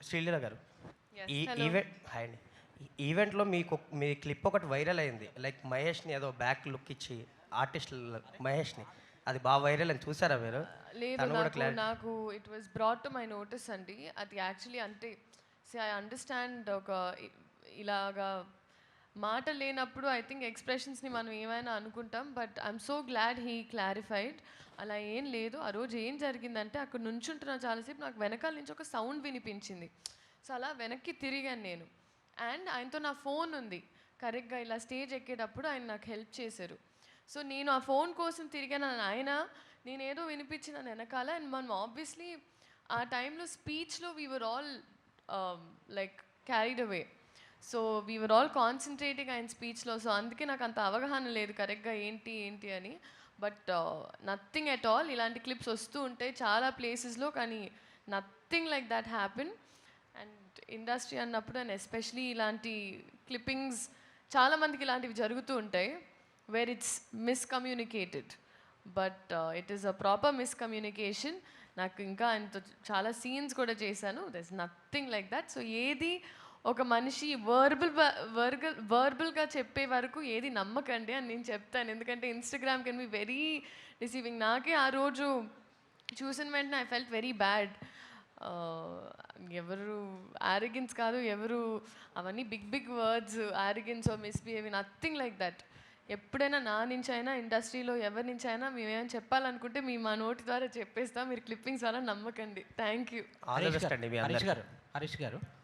శ్రీలీల గారు, Yes, ఈ hello. Event hi అండి. ఈ ఈవెంట్లో మీ క్లిప్ ఒకటి వైరల్ అయింది. లైక్ మహేష్ని ఏదో బ్యాక్ లుక్ ఇచ్చి ఆర్టిస్ట్ మహేష్ని, అది బాగా వైరల్ అని చూసారా మీరు? లేదు, తను కూడా నాకు it was brought to my notice అండి. అది యాక్చువల్లీ అంటే ఐ అండర్స్టాండ్ ఒక ఇలాగా మాట లేనప్పుడు ఐ థింక్ ఎక్స్ప్రెషన్స్ని మనం ఏమైనా అనుకుంటాం. But I'm so glad he clarified. అలా ఏం లేదు. ఆ రోజు ఏం జరిగిందంటే అక్కడ నుంచుంటున్న చాలాసేపు నాకు వెనకాల నుంచి ఒక సౌండ్ వినిపించింది. సో అలా వెనక్కి తిరిగాను నేను. అండ్ ఆయనతో నా ఫోన్ ఉంది. కరెక్ట్గా ఇలా స్టేజ్ ఎక్కేటప్పుడు ఆయన నాకు హెల్ప్ చేశారు. సో నేను ఆ ఫోన్ కోసం తిరిగాను ఆయన, నేనేదో వినిపించిన వెనకాల. అండ్ మనం ఆబ్వియస్లీ ఆ టైంలో స్పీచ్లో we were all like carried away. So we were all concentrating ఆయన స్పీచ్లో. సో అందుకే నాకు అంత అవగాహన లేదు కరెక్ట్గా ఏంటి అని. But nothing at all. ఇలాంటి క్లిప్స్ వస్తూ ఉంటాయి చాలా ప్లేసెస్లో, కానీ nothing like that happen. And industry అన్నప్పుడు అండ్ ఎస్పెషలీ ఇలాంటి క్లిప్పింగ్స్ చాలామందికి ఇలాంటివి జరుగుతూ ఉంటాయి where it's miscommunicated. But it is a proper miscommunication. నాకు ఇంకా ఆయనతో చాలా సీన్స్ కూడా చేశాను. There is nothing like that. So ఏది ఒక మనిషి వర్బల్గా చెప్పే వరకు ఏది నమ్మకండి అని నేను చెప్తాను. ఎందుకంటే Instagram can be very receiving. నాకే ఆ రోజు చూసిన వెంటనే ఐ ఫెల్ట్ వెరీ బ్యాడ్. ఎవరు ఆరోగెన్స్ కాదు, ఎవరు అవన్నీ big words, arrogance or misbehaving, nothing like that. ఎప్పుడైనా నా నుంచి అయినా ఇండస్ట్రీలో ఎవరి నుంచి అయినా మేమేమైనా చెప్పాలనుకుంటే మేము మా నోటి ద్వారా చెప్పేస్తాం. మీరు క్లిప్పింగ్స్ ద్వారా నమ్మకండి. Thank you. All the best అండి మీ అందరికీ. హరీష్ గారు